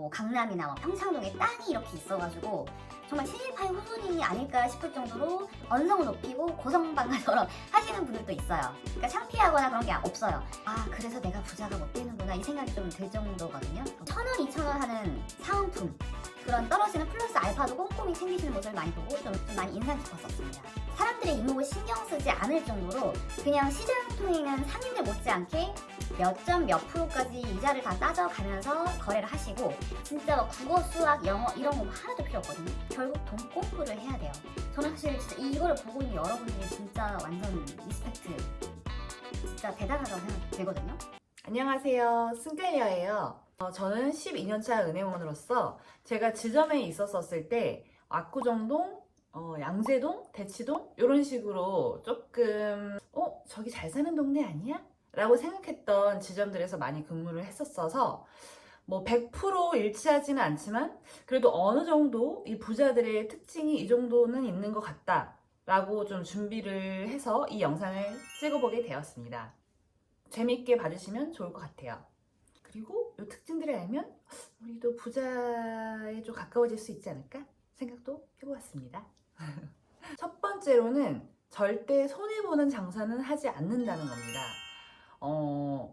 뭐 강남이나 뭐 평창동에 땅이 이렇게 있어가지고 정말 친일파의 후손이 아닐까 싶을 정도로 언성을 높이고 고성방가처럼 하시는 분들도 있어요. 그러니까 창피하거나 그런 게 없어요. 아, 그래서 내가 부자가 못 되는구나 이 생각이 좀 들 정도거든요. 1,000원, 2,000원 하는 사은품, 그런 떨어지는 플러스 알파도 꼼꼼히 챙기시는 모습을 많이 보고 좀 많이 인상 깊었었습니다. 사람들의 이목을 신경 쓰지 않을 정도로 그냥 시장 통행은 상인들 못지않게 몇 점 몇 프로까지 이자를 다 따져가면서 거래를 하시고, 진짜 막 국어, 수학, 영어 이런 거 하나도 필요 없거든요. 결국 돈 공부를 해야 돼요. 저는 사실 진짜 이거를 보고 있는 여러분들이 진짜 완전 리스펙트, 진짜 대단하다고 생각되거든요. 안녕하세요, 승갈녀예요. 저는 12년차 은행원으로서 제가 지점에 있었을 때 압구정동, 양재동, 대치동 이런 식으로 조금 저기 잘 사는 동네 아니야? 라고 생각했던 지점들에서 많이 근무를 했었어서 뭐 100% 일치하지는 않지만 그래도 어느 정도 이 부자들의 특징이 이 정도는 있는 것 같다 라고 좀 준비를 해서 이 영상을 찍어보게 되었습니다. 재밌게 봐주시면 좋을 것 같아요. 그리고 이 특징들을 알면 우리도 부자에 좀 가까워질 수 있지 않을까 생각도 해보았습니다. 첫 번째로는 절대 손해보는 장사는 하지 않는다는 겁니다.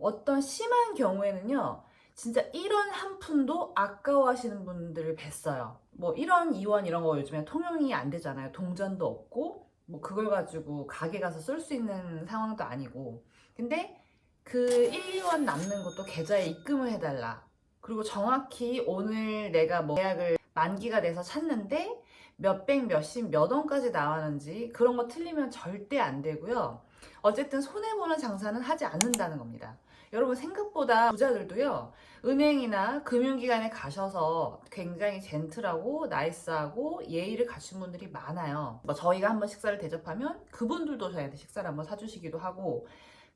어떤 심한 경우에는요, 진짜 1원 한 푼도 아까워하시는 분들을 뵀어요. 뭐 1원, 2원 이런 거 요즘에 통용이 안 되잖아요. 동전도 없고 뭐 그걸 가지고 가게 가서 쓸 수 있는 상황도 아니고. 근데 그 1, 2원 남는 것도 계좌에 입금을 해달라. 그리고 정확히 오늘 내가 뭐 계약을 만기가 돼서 찼는데 몇백, 몇십, 몇 원까지 나왔는지 그런 거 틀리면 절대 안 되고요. 어쨌든 손해보는 장사는 하지 않는다는 겁니다. 여러분, 생각보다 부자들도요, 은행이나 금융기관에 가셔서 굉장히 젠틀하고 나이스하고 예의를 갖춘 분들이 많아요. 뭐 저희가 한번 식사를 대접하면 그분들도 저희한테 식사를 한번 사주시기도 하고,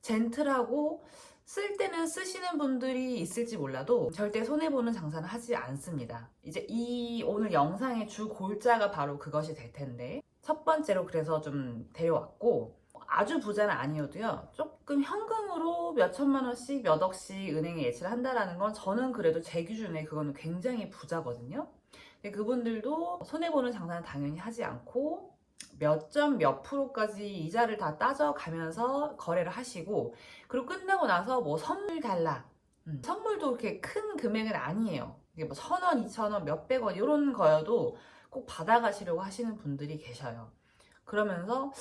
젠틀하고 쓸 때는 쓰시는 분들이 있을지 몰라도 절대 손해보는 장사는 하지 않습니다. 이제 이 오늘 영상의 주 골자가 바로 그것이 될 텐데, 첫 번째로 그래서 좀 데려왔고, 아주 부자는 아니어도요, 조금 현금으로 몇 천만 원씩 몇 억씩 은행에 예치를 한다라는 건 저는 그래도 제 기준에 그거는 굉장히 부자거든요. 근데 그분들도 손해보는 장사는 당연히 하지 않고 몇 점 몇 프로까지 이자를 다 따져가면서 거래를 하시고, 그리고 끝나고 나서 뭐 선물 달라, 선물도 그렇게 큰 금액은 아니에요. 이게 뭐 1,000원, 2,000원, 몇백 원 이런 거여도 꼭 받아가시려고 하시는 분들이 계셔요. 그러면서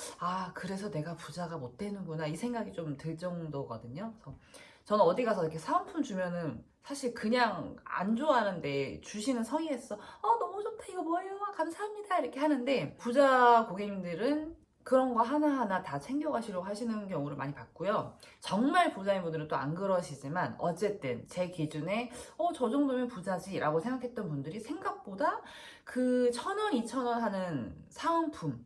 그래서 내가 부자가 못 되는구나 이 생각이 좀 들 정도거든요. 그래서 저는 어디 가서 이렇게 사은품 주면은 사실 그냥 안 좋아하는데 주시는 성의에서 너무 좋다, 이거 뭐예요? 감사합니다 이렇게 하는데, 부자 고객님들은 그런 거 하나하나 다 챙겨가시려고 하시는 경우를 많이 봤고요. 정말 부자인 분들은 또 안 그러시지만 어쨌든 제 기준에 저 정도면 부자지 라고 생각했던 분들이 생각보다 그 1,000원, 2,000원 하는 사은품,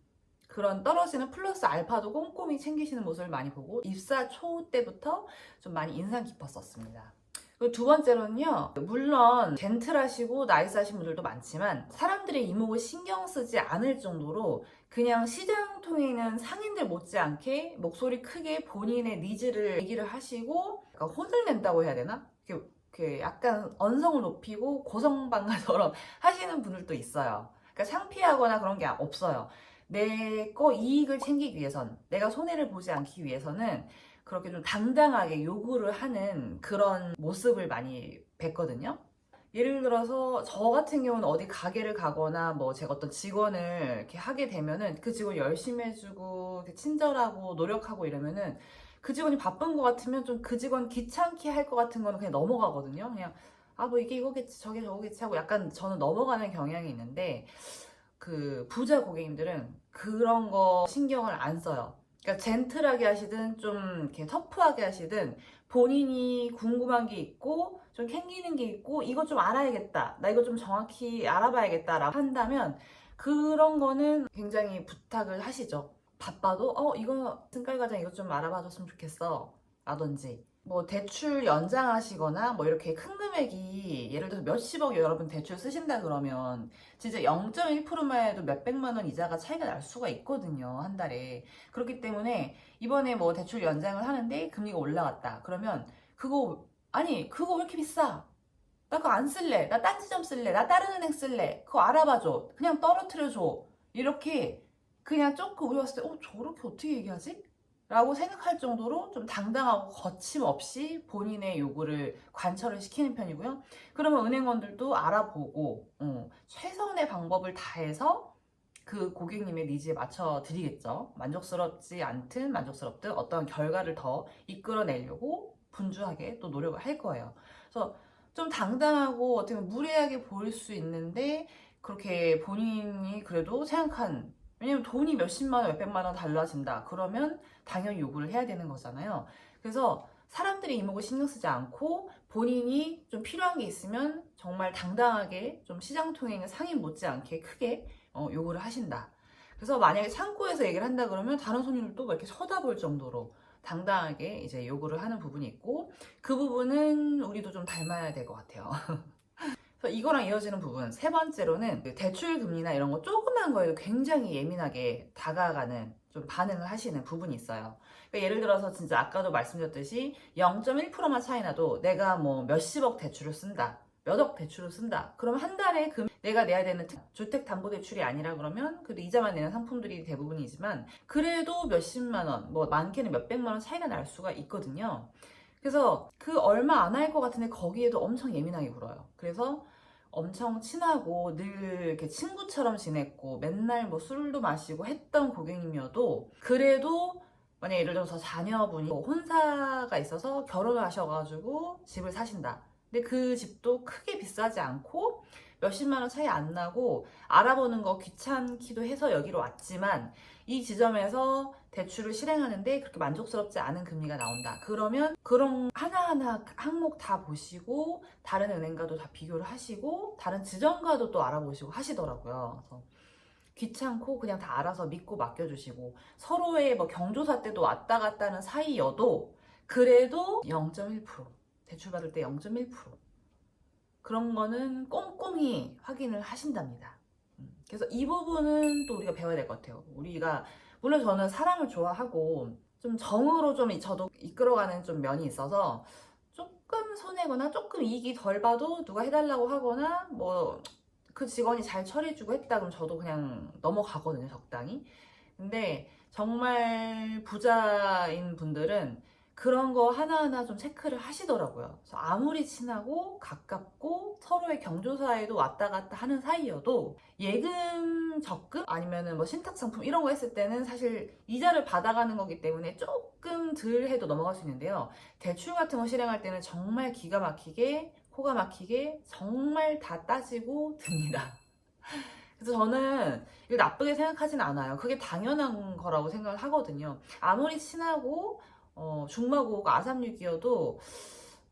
그런 떨어지는 플러스 알파도 꼼꼼히 챙기시는 모습을 많이 보고 입사 초 때부터 좀 많이 인상 깊었었습니다. 그리고 두 번째로는요, 물론 젠틀하시고 나이스하신 분들도 많지만 사람들의 이목을 신경 쓰지 않을 정도로 그냥 시장 통행은 상인들 못지않게 목소리 크게 본인의 니즈를 얘기를 하시고, 약간 혼을 낸다고 해야 되나? 이렇게 약간 언성을 높이고 고성방가처럼 하시는 분들도 있어요. 그러니까 창피하거나 그런 게 없어요. 내 거 이익을 챙기기 위해선, 내가 손해를 보지 않기 위해서는 그렇게 좀 당당하게 요구를 하는 그런 모습을 많이 뵀거든요. 예를 들어서 저 같은 경우는 어디 가게를 가거나 뭐 제가 어떤 직원을 이렇게 하게 되면은 그 직원 열심히 해주고 친절하고 노력하고 이러면은 그 직원이 바쁜 것 같으면 좀 그 직원 귀찮게 할 것 같은 거는 그냥 넘어가거든요. 그냥 뭐 이게 이거겠지 저게 저거겠지 하고 약간 저는 넘어가는 경향이 있는데, 그 부자 고객님들은 그런 거 신경을 안 써요. 그러니까 젠틀하게 하시든 좀 이렇게 터프하게 하시든 본인이 궁금한 게 있고 좀 캥기는 게 있고 이거 좀 알아야겠다, 나 이거 좀 정확히 알아봐야겠다 라고 한다면 그런 거는 굉장히 부탁을 하시죠. 바빠도 이거 승깔 과장 이거 좀 알아봐줬으면 좋겠어 라든지, 뭐 대출 연장하시거나 뭐 이렇게 큰 금액이 예를 들어서 몇십억 여러분 대출 쓰신다 그러면 진짜 0.1%만 해도 몇백만 원 이자가 차이가 날 수가 있거든요, 한 달에. 그렇기 때문에 이번에 뭐 대출 연장을 하는데 금리가 올라갔다 그러면 그거 왜 이렇게 비싸? 나 그거 안 쓸래. 나 딴 지점 쓸래. 나 다른 은행 쓸래. 그거 알아봐줘. 그냥 떨어뜨려줘. 이렇게 그냥 조금 우리 봤을 때 저렇게 어떻게 얘기하지? 라고 생각할 정도로 좀 당당하고 거침없이 본인의 요구를 관철을 시키는 편이고요. 그러면 은행원들도 알아보고 최선의 방법을 다해서 그 고객님의 니즈에 맞춰 드리겠죠. 만족스럽지 않든 만족스럽든 어떤 결과를 더 이끌어내려고 분주하게 또 노력을 할 거예요. 그래서 좀 당당하고 어떻게 보면 무례하게 보일 수 있는데 그렇게 본인이 그래도 생각한, 왜냐면 돈이 몇십만 원, 몇백만 원 달라진다. 그러면 당연히 요구를 해야 되는 거잖아요. 그래서 사람들의 이목을 신경 쓰지 않고 본인이 좀 필요한 게 있으면 정말 당당하게 좀 시장 통행을 상인 못지않게 크게 요구를 하신다. 그래서 만약에 창고에서 얘기를 한다 그러면 다른 손님들도 막 이렇게 쳐다볼 정도로 당당하게 이제 요구를 하는 부분이 있고, 그 부분은 우리도 좀 닮아야 될 것 같아요. 그래서 이거랑 이어지는 부분, 세 번째로는 그 대출 금리나 이런 거 조그만 거에도 굉장히 예민하게 다가가는 좀 반응을 하시는 부분이 있어요. 그러니까 예를 들어서 진짜 아까도 말씀드렸듯이 0.1%만 차이 나도 내가 뭐 몇십억 대출을 쓴다, 몇억 대출을 쓴다. 그럼 한 달에 내가 내야 되는 주택담보대출이 아니라 그러면 그래도 이자만 내는 상품들이 대부분이지만 그래도 몇십만 원, 뭐 많게는 몇백만 원 차이가 날 수가 있거든요. 그래서 그 얼마 안 할 것 같은데 거기에도 엄청 예민하게 굴어요. 그래서 엄청 친하고 늘 이렇게 친구처럼 지냈고 맨날 뭐 술도 마시고 했던 고객님이어도 그래도 만약 예를 들어서 자녀분이 뭐 혼사가 있어서 결혼을 하셔가지고 집을 사신다. 근데 그 집도 크게 비싸지 않고 몇십만 원 차이 안 나고 알아보는 거 귀찮기도 해서 여기로 왔지만 이 지점에서 대출을 실행하는데 그렇게 만족스럽지 않은 금리가 나온다. 그러면 그런 하나하나 항목 다 보시고 다른 은행과도 다 비교를 하시고 다른 지점과도 또 알아보시고 하시더라고요. 그래서 귀찮고 그냥 다 알아서 믿고 맡겨주시고 서로의 뭐 경조사 때도 왔다 갔다 하는 사이여도 그래도 0.1% 대출 받을 때 0.1% 그런 거는 꼼꼼히 확인을 하신답니다. 그래서 이 부분은 또 우리가 배워야 될 것 같아요. 우리가 물론 저는 사람을 좋아하고 좀 정으로 좀 저도 이끌어가는 좀 면이 있어서 조금 손해거나 조금 이익이 덜 봐도 누가 해달라고 하거나 뭐 그 직원이 잘 처리해주고 했다 그럼 저도 그냥 넘어가거든요, 적당히. 근데 정말 부자인 분들은 그런 거 하나하나 좀 체크를 하시더라고요. 그래서 아무리 친하고 가깝고 서로의 경조사에도 왔다 갔다 하는 사이여도 예금 적금 아니면은 뭐 신탁 상품 이런 거 했을 때는 사실 이자를 받아가는 거기 때문에 조금 덜 해도 넘어갈 수 있는데요. 대출 같은 거 실행할 때는 정말 기가 막히게 코가 막히게 정말 다 따지고 듭니다. 그래서 저는 이걸 나쁘게 생각하진 않아요. 그게 당연한 거라고 생각을 하거든요. 아무리 친하고 중마고가 아삼육이어도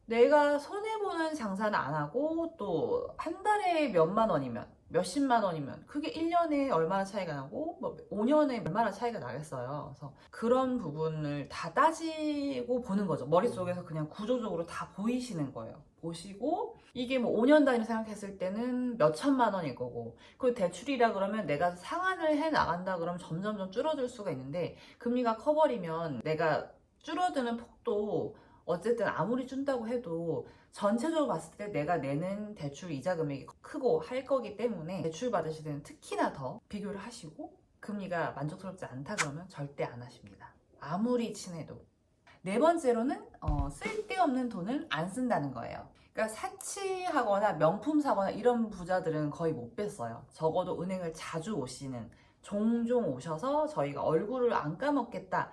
내가 손해보는 장사는 안 하고 또 한 달에 몇만 원이면 몇십만 원이면 그게 1년에 얼마나 차이가 나고 뭐 5년에 얼마나 차이가 나겠어요. 그래서 그런 부분을 다 따지고 보는 거죠. 머릿속에서 그냥 구조적으로 다 보이시는 거예요. 보시고 이게 뭐 5년 단위로 생각했을 때는 몇 천만 원일 거고 그 대출이라 그러면 내가 상환을 해 나간다 그러면 점점 줄어들 수가 있는데 금리가 커버리면 내가 줄어드는 폭도 어쨌든 아무리 준다고 해도 전체적으로 봤을 때 내가 내는 대출 이자 금액이 크고 할 거기 때문에 대출 받으실 때는 특히나 더 비교를 하시고 금리가 만족스럽지 않다 그러면 절대 안 하십니다. 아무리 친해도. 네 번째로는 쓸데없는 돈을 안 쓴다는 거예요. 그러니까 사치하거나 명품 사거나 이런 부자들은 거의 못 뵀어요. 적어도 은행을 자주 오시는, 종종 오셔서 저희가 얼굴을 안 까먹겠다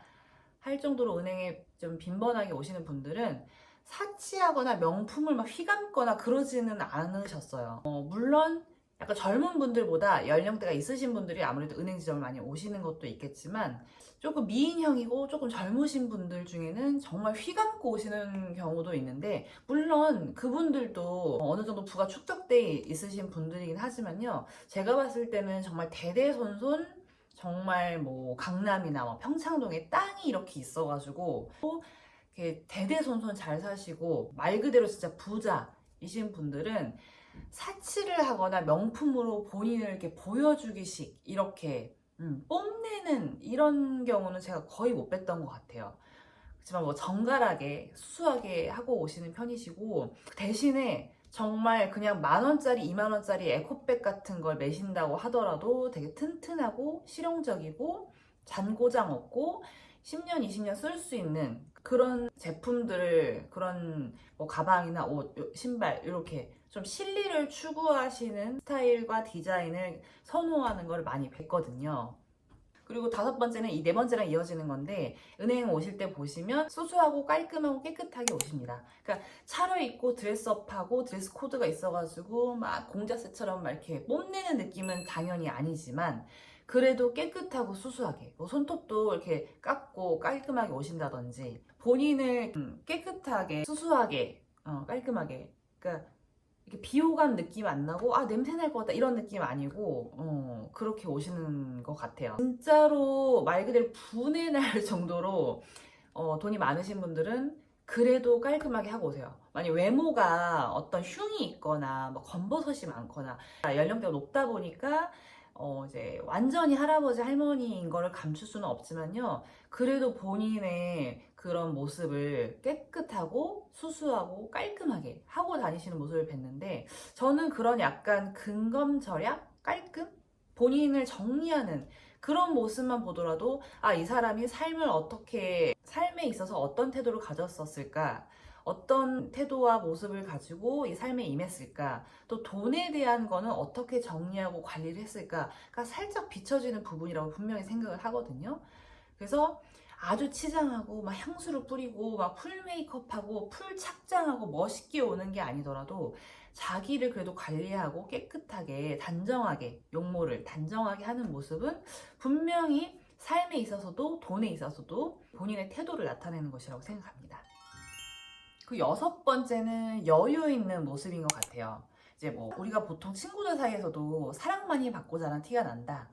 할 정도로 은행에 좀 빈번하게 오시는 분들은 사치하거나 명품을 막 휘감거나 그러지는 않으셨어요. 물론 약간 젊은 분들보다 연령대가 있으신 분들이 아무래도 은행 지점을 많이 오시는 것도 있겠지만 조금 미인형이고 조금 젊으신 분들 중에는 정말 휘감고 오시는 경우도 있는데 물론 그분들도 어느 정도 부가 축적돼 있으신 분들이긴 하지만요. 제가 봤을 때는 정말 대대손손 정말 뭐 강남이나 뭐 평창동에 땅이 이렇게 있어가지고 또 이렇게 대대손손 잘 사시고 말 그대로 진짜 부자이신 분들은 사치를 하거나 명품으로 본인을 이렇게 보여주기식 이렇게 뽐내는 이런 경우는 제가 거의 못 뵀던 것 같아요. 그렇지만 뭐 정갈하게 수수하게 하고 오시는 편이시고 대신에 정말 그냥 10,000원짜리, 20,000원짜리 에코백 같은 걸 매신다고 하더라도 되게 튼튼하고 실용적이고 잔고장 없고 10년, 20년 쓸 수 있는 그런 제품들을, 그런 뭐 가방이나 옷, 신발 이렇게 좀 실리를 추구하시는 스타일과 디자인을 선호하는 걸 많이 뵀거든요. 그리고 5번째는 이 4번째랑 이어지는 건데, 은행 오실 때 보시면 수수하고 깔끔하고 깨끗하게 오십니다. 그러니까 차려입고 드레스업하고 드레스 코드가 있어가지고 막 공자세처럼 막 이렇게 뽐내는 느낌은 당연히 아니지만, 그래도 깨끗하고 수수하게, 뭐 손톱도 이렇게 깎고 깔끔하게 오신다든지, 본인을 깨끗하게 수수하게 깔끔하게, 그러니까 이렇게 비호감 느낌 안 나고 냄새 날 것 같다 이런 느낌 아니고 그렇게 오시는 것 같아요. 진짜로 말 그대로 분해 날 정도로 돈이 많으신 분들은 그래도 깔끔하게 하고 오세요. 만약 외모가 어떤 흉이 있거나 뭐 검버섯이 많거나 연령대가 높다 보니까 이제 완전히 할아버지 할머니인 거를 감출 수는 없지만요. 그래도 본인의 그런 모습을 깨끗하고 수수하고 깔끔하게 하고 다니시는 모습을 뵀는데, 저는 그런 약간 근검절약, 깔끔? 본인을 정리하는 그런 모습만 보더라도 이 사람이 삶에 있어서 어떤 태도를 가졌었을까? 어떤 태도와 모습을 가지고 이 삶에 임했을까? 또 돈에 대한 거는 어떻게 정리하고 관리를 했을까가 살짝 비춰지는 부분이라고 분명히 생각을 하거든요. 그래서 아주 치장하고 막 향수를 뿌리고 막 풀 메이크업하고 풀 착장하고 멋있게 오는 게 아니더라도 자기를 그래도 관리하고 깨끗하게 단정하게, 용모를 단정하게 하는 모습은 분명히 삶에 있어서도 돈에 있어서도 본인의 태도를 나타내는 것이라고 생각합니다. 그 6번째는 여유 있는 모습인 것 같아요. 이제 뭐 우리가 보통 친구들 사이에서도 사랑 많이 받고 자란 티가 난다,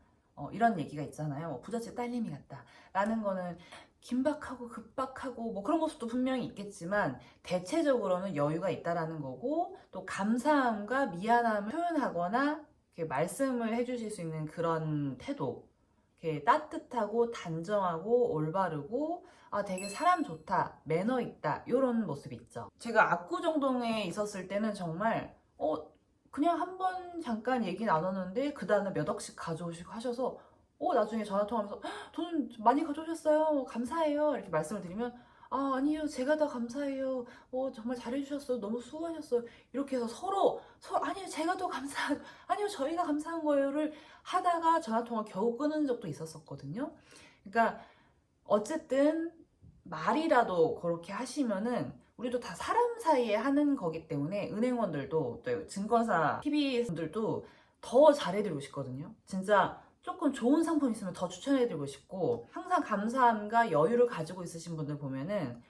이런 얘기가 있잖아요. 뭐 부잣집 딸내미 같다 라는 거는 긴박하고 급박하고 뭐 그런 모습도 분명히 있겠지만, 대체적으로는 여유가 있다라는 거고, 또 감사함과 미안함을 표현하거나 이렇게 말씀을 해주실 수 있는 그런 태도, 이렇게 따뜻하고 단정하고 올바르고 되게 사람 좋다, 매너 있다, 이런 모습이 있죠. 제가 압구정동에 있었을 때는 정말 그냥 한 번 잠깐 얘기 나눴는데 그 다음에 몇 억씩 가져오시고 하셔서 나중에 전화 통화하면서 돈 많이 가져오셨어요, 감사해요 이렇게 말씀을 드리면 아니요, 제가 더 감사해요, 정말 잘해주셨어요, 너무 수고하셨어요, 이렇게 해서 서로 아니요, 제가 더 아니요, 저희가 감사한 거예요를 하다가 전화 통화 겨우 끊은 적도 있었거든요. 그러니까 어쨌든 말이라도 그렇게 하시면은, 우리도 다 사람 사이에 하는 거기 때문에 은행원들도 또 증권사 PB분들도 더 잘해드리고 싶거든요. 진짜 조금 좋은 상품 있으면 더 추천해드리고 싶고, 항상 감사함과 여유를 가지고 있으신 분들 보면은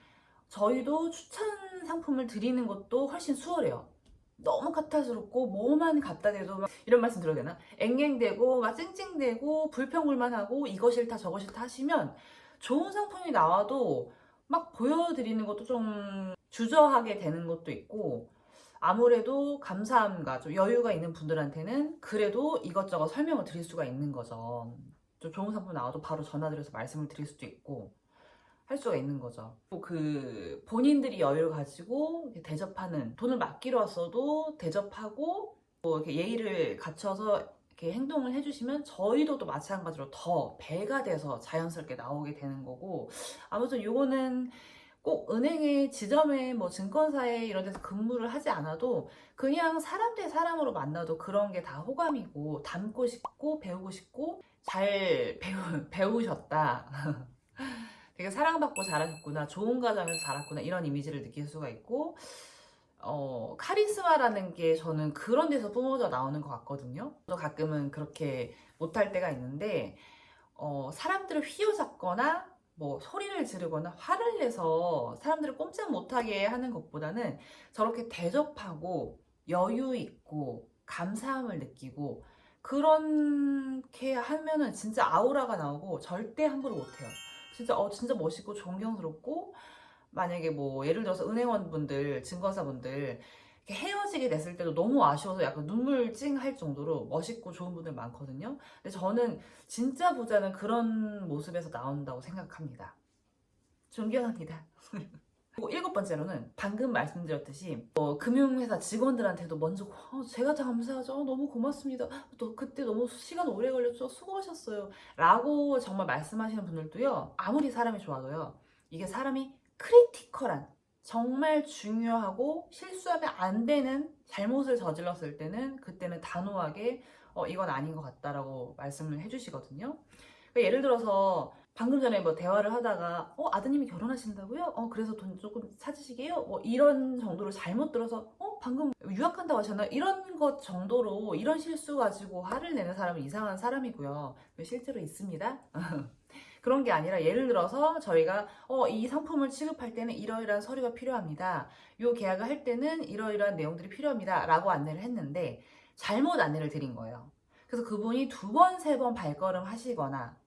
저희도 추천 상품을 드리는 것도 훨씬 수월해요. 너무 까탈스럽고 뭐만 갖다 대도 막 이런 말씀 들어도 되나? 앵앵대고 막 찡찡대고 불평불만하고 이거 싫다 저거 싫다 하시면 좋은 상품이 나와도 막 보여드리는 것도 좀 주저하게 되는 것도 있고, 아무래도 감사함과 좀 여유가 있는 분들한테는 그래도 이것저것 설명을 드릴 수가 있는 거죠. 좀 좋은 상품 나와도 바로 전화드려서 말씀을 드릴 수도 있고 할 수가 있는 거죠. 그 본인들이 여유를 가지고 대접하는, 돈을 맡기러 왔어도 대접하고 뭐 이렇게 예의를 갖춰서 이렇게 행동을 해주시면 저희도 또 마찬가지로 더 배가 돼서 자연스럽게 나오게 되는 거고, 아무튼 요거는 꼭 은행에, 지점에, 뭐 증권사에 이런 데서 근무를 하지 않아도 그냥 사람 대 사람으로 만나도 그런 게 다 호감이고, 닮고 싶고 배우고 싶고 잘 배우셨다. 되게 사랑받고 자라셨구나, 좋은 가정에서 자랐구나, 이런 이미지를 느낄 수가 있고, 카리스마라는 게 저는 그런 데서 뿜어져 나오는 것 같거든요. 또 가끔은 그렇게 못할 때가 있는데, 사람들을 휘어잡거나 뭐 소리를 지르거나 화를 내서 사람들을 꼼짝 못하게 하는 것보다는 저렇게 대접하고 여유 있고 감사함을 느끼고 그렇게 하면은 진짜 아우라가 나오고 절대 함부로 못해요. 진짜 멋있고 존경스럽고, 만약에 뭐 예를 들어서 은행원분들, 증권사분들 이렇게 헤어지게 됐을 때도 너무 아쉬워서 약간 눈물 찡할 정도로 멋있고 좋은 분들 많거든요. 근데 저는 진짜 부자는 그런 모습에서 나온다고 생각합니다. 존경합니다. 그리고 7번째로는 방금 말씀드렸듯이 금융회사 직원들한테도 먼저 제가 다 감사하죠. 너무 고맙습니다. 또 그때 너무 시간 오래 걸렸죠. 수고하셨어요. 라고 정말 말씀하시는 분들도요. 아무리 사람이 좋아도요. 이게 사람이 크리티컬한 정말 중요하고 실수하면 안 되는 잘못을 저질렀을 때는 그때는 단호하게 이건 아닌 것 같다라고 말씀을 해주시거든요. 그러니까 예를 들어서 방금 전에 뭐 대화를 하다가 아드님이 결혼하신다고요? 그래서 돈 조금 찾으시게요? 뭐 이런 정도로 잘못 들어서 방금 유학한다고 하셨나요? 이런 것 정도로 이런 실수 가지고 화를 내는 사람은 이상한 사람이고요. 실제로 있습니다. 그런 게 아니라 예를 들어서 저희가 이 상품을 취급할 때는 이러이러한 서류가 필요합니다. 이 계약을 할 때는 이러이러한 내용들이 필요합니다. 라고 안내를 했는데 잘못 안내를 드린 거예요. 그래서 그분이 2번, 3번 발걸음 하시거나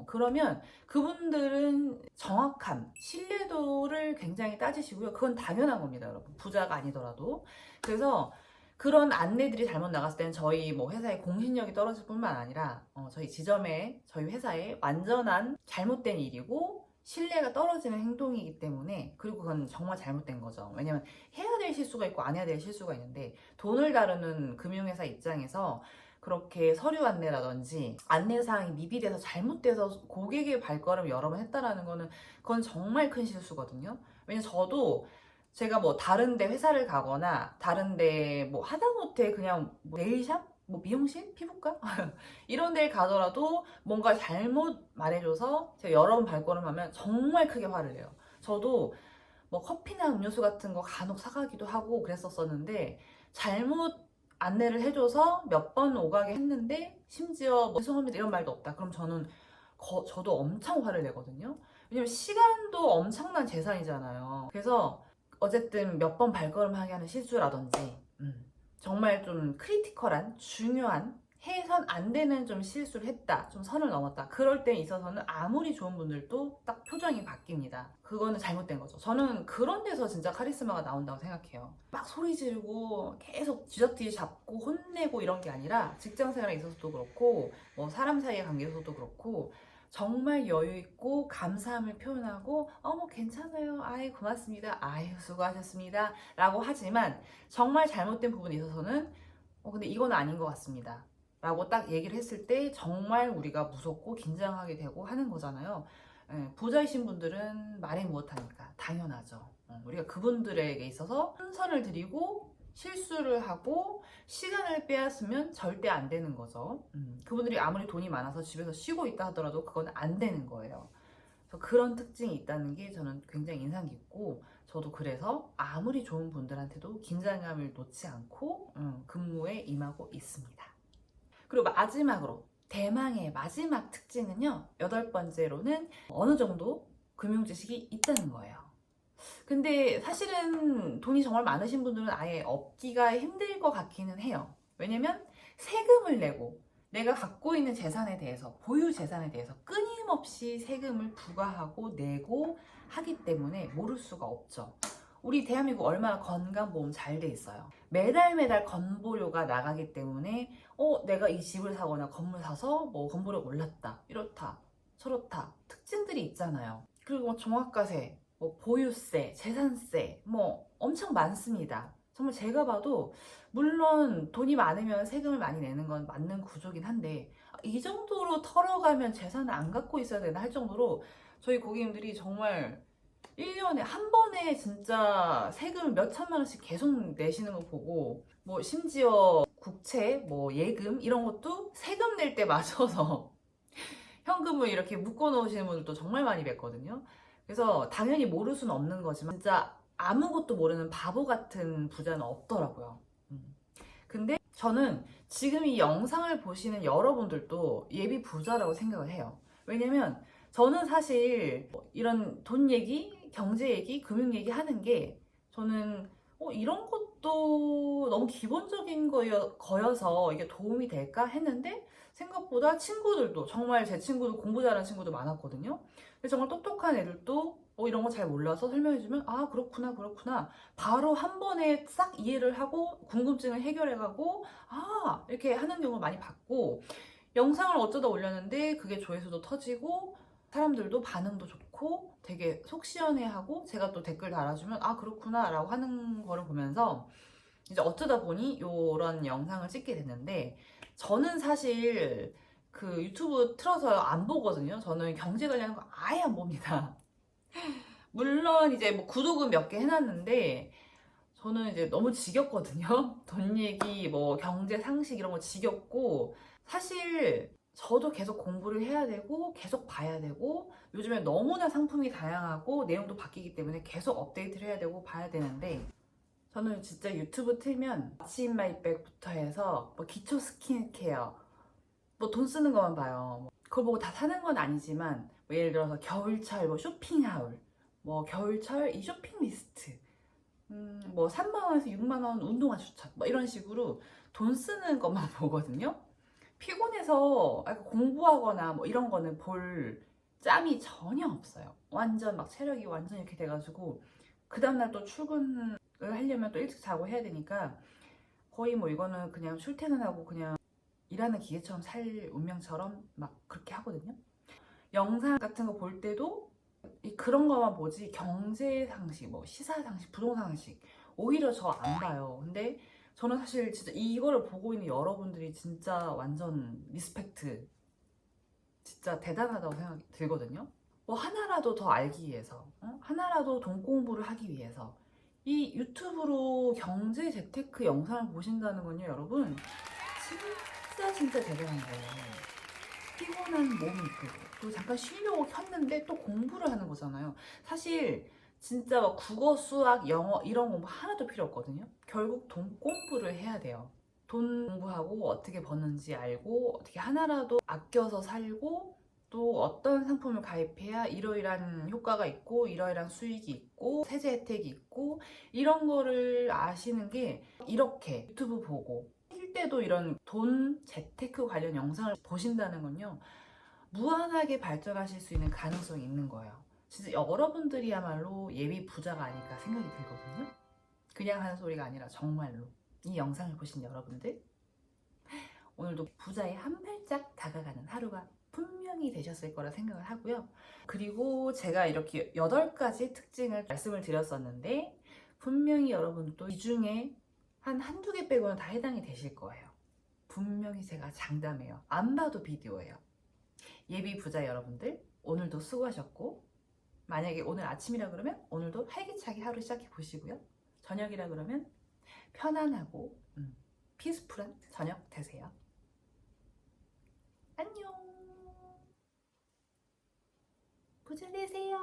그러면 그분들은 정확함, 신뢰도를 굉장히 따지시고요. 그건 당연한 겁니다, 여러분. 부자가 아니더라도. 그래서 그런 안내들이 잘못 나갔을 때는 저희 뭐 회사의 공신력이 떨어질 뿐만 아니라 저희 지점에, 저희 회사에 완전한 잘못된 일이고 신뢰가 떨어지는 행동이기 때문에, 그리고 그건 정말 잘못된 거죠. 왜냐면 해야 될 실수가 있고 안 해야 될 실수가 있는데, 돈을 다루는 금융회사 입장에서 그렇게 서류 안내라든지 안내사항이 미비돼서 잘못돼서 고객의 발걸음 여러 번 했다라는 거는 그건 정말 큰 실수거든요. 왜냐면 저도 제가 뭐 다른데 회사를 가거나 다른데 뭐 하다못해 그냥 뭐 네일샵? 뭐 미용실? 피부과? 이런 데를 가더라도 뭔가 잘못 말해줘서 제가 여러 번 발걸음하면 정말 크게 화를 내요. 저도 뭐 커피나 음료수 같은 거 간혹 사가기도 하고 그랬었었는데 잘못 안내를 해줘서 몇 번 오가게 했는데 심지어 뭐 죄송합니다 이런 말도 없다. 그럼 저도 엄청 화를 내거든요. 왜냐면 시간도 엄청난 재산이잖아요. 그래서 어쨌든 몇 번 발걸음하게 하는 실수라든지 정말 좀 크리티컬한 중요한 해선 안 되는 좀 실수를 했다, 좀 선을 넘었다, 그럴 때 있어서는 아무리 좋은 분들도 딱 표정이 바뀝니다. 그거는 잘못된 거죠. 저는 그런 데서 진짜 카리스마가 나온다고 생각해요. 막 소리 지르고 계속 쥐잡듯이 잡고 혼내고 이런 게 아니라 직장 생활에 있어서도 그렇고 뭐 사람 사이의 관계에서도 그렇고 정말 여유 있고 감사함을 표현하고 뭐 괜찮아요, 아이 고맙습니다, 아유 수고하셨습니다 라고 하지만 정말 잘못된 부분에 있어서는 근데 이건 아닌 것 같습니다 라고 딱 얘기를 했을 때 정말 우리가 무섭고 긴장하게 되고 하는 거잖아요. 부자이신 분들은 말해 못하니까 당연하죠. 우리가 그분들에게 있어서 혼선을 드리고 실수를 하고 시간을 빼앗으면 절대 안 되는 거죠. 그분들이 아무리 돈이 많아서 집에서 쉬고 있다 하더라도 그건 안 되는 거예요. 그래서 그런 특징이 있다는 게 저는 굉장히 인상 깊고, 저도 그래서 아무리 좋은 분들한테도 긴장감을 놓지 않고 근무에 임하고 있습니다. 그리고 마지막으로 대망의 마지막 특징은요, 8번째로는 어느 정도 금융 지식이 있다는 거예요. 근데 사실은 돈이 정말 많으신 분들은 아예 얻기가 힘들 것 같기는 해요. 왜냐면 세금을 내고 내가 갖고 있는 재산에 대해서, 보유 재산에 대해서 끊임없이 세금을 부과하고 내고 하기 때문에 모를 수가 없죠. 우리 대한민국 얼마나 건강보험 잘 돼 있어요. 매달 건보료가 나가기 때문에 내가 이 집을 사거나 건물 사서 뭐 건보료가 올랐다, 이렇다 저렇다 특징들이 있잖아요. 그리고 뭐 종합과세, 뭐 보유세, 재산세 뭐 엄청 많습니다. 정말 제가 봐도 물론 돈이 많으면 세금을 많이 내는 건 맞는 구조긴 한데 이 정도로 털어가면 재산을 안 갖고 있어야 되나 할 정도로 저희 고객님들이 정말 1년에 한 번에 진짜 세금 몇 천만 원씩 계속 내시는 거 보고, 뭐 심지어 국채, 뭐 예금 이런 것도 세금 낼 때 맞춰서 현금을 이렇게 묶어 놓으시는 분들도 정말 많이 뵀거든요. 그래서 당연히 모를 수는 없는 거지만 진짜 아무것도 모르는 바보 같은 부자는 없더라고요. 근데 저는 지금 이 영상을 보시는 여러분들도 예비 부자라고 생각을 해요. 왜냐면 저는 사실 이런 돈 얘기, 경제 얘기, 금융 얘기 하는 게 저는 이런 것도 너무 기본적인 거여서 이게 도움이 될까 했는데 생각보다 친구들도, 정말 제 친구도 공부 잘하는 친구도 많았거든요. 근데 정말 똑똑한 애들도 이런 거 잘 몰라서 설명해주면 그렇구나 바로 한 번에 싹 이해를 하고 궁금증을 해결해가고 이렇게 하는 경우를 많이 봤고, 영상을 어쩌다 올렸는데 그게 조회수도 터지고 사람들도 반응도 좋고 되게 속 시원해하고 제가 또 댓글 달아주면 아 그렇구나 라고 하는 거를 보면서 이제 어쩌다 보니 요런 영상을 찍게 됐는데 저는 사실 그 유튜브 틀어서 안 보거든요. 저는 경제 관련한 거 아예 안 봅니다. 물론 이제 뭐 구독은 몇 개 해놨는데 저는 이제 너무 지겹거든요. 돈 얘기, 뭐 경제 상식 이런 거 지겹고 사실 저도 계속 공부를 해야 되고 계속 봐야 되고 요즘에 너무나 상품이 다양하고 내용도 바뀌기 때문에 계속 업데이트를 해야 되고 봐야 되는데 저는 진짜 유튜브 틀면 아침 마이백부터 해서 뭐 기초 스킨케어 뭐 돈 쓰는 것만 봐요. 뭐 그걸 보고 다 사는 건 아니지만 뭐 예를 들어서 겨울철 뭐 쇼핑하울 뭐 겨울철 이 쇼핑 리스트 뭐 3만원에서 6만원 운동화 추천 뭐 이런 식으로 돈 쓰는 것만 보거든요. 피곤해서 공부하거나 뭐 이런 거는 볼 짬이 전혀 없어요. 완전 막 체력이 완전 이렇게 돼가지고 그 다음날 또 출근을 하려면 또 일찍 자고 해야 되니까 거의 뭐 이거는 그냥 출퇴근하고 그냥 일하는 기계처럼 살 운명처럼 막 그렇게 하거든요. 영상 같은 거 볼 때도 그런 거만 보지 경제 상식, 뭐 시사 상식, 부동산 상식 오히려 저 안 봐요. 근데 저는 사실 진짜 이거를 보고 있는 여러분들이 진짜 완전 리스펙트, 진짜 대단하다고 생각이 들거든요. 뭐 하나라도 더 알기 위해서, 하나라도 돈 공부를 하기 위해서 이 유튜브로 경제 재테크 영상을 보신다는 건요, 여러분 진짜 대단한 거예요. 피곤한 몸이 있고 또 잠깐 쉬려고 켰는데 또 공부를 하는 거잖아요. 사실 진짜 막 국어, 수학, 영어 이런 공부 하나도 필요 없거든요. 결국 돈 공부를 해야 돼요. 돈 공부하고 어떻게 버는지 알고 어떻게 하나라도 아껴서 살고 또 어떤 상품을 가입해야 이러이러한 효과가 있고 이러이러한 수익이 있고 세제 혜택이 있고 이런 거를 아시는 게 이렇게 유튜브 보고 때도 이런 돈 재테크 관련 영상을 보신다는 건요 무한하게 발전하실 수 있는 가능성이 있는 거예요. 진짜 여러분들이야말로 예비 부자가 아닐까 생각이 들거든요. 그냥 하는 소리가 아니라 정말로 이 영상을 보신 여러분들 오늘도 부자에 한 발짝 다가가는 하루가 분명히 되셨을 거라 생각을 하고요. 그리고 제가 이렇게 8가지 특징을 말씀을 드렸었는데 분명히 여러분도 이 중에 한두 개 빼고는 다 해당이 되실 거예요. 분명히 제가 장담해요. 안 봐도 비디오예요. 예비 부자 여러분들 오늘도 수고하셨고 만약에 오늘 아침이라 그러면 오늘도 활기차게 하루 시작해 보시고요. 저녁이라 그러면 편안하고 피스풀한 저녁 되세요. 안녕. 부자 되세요.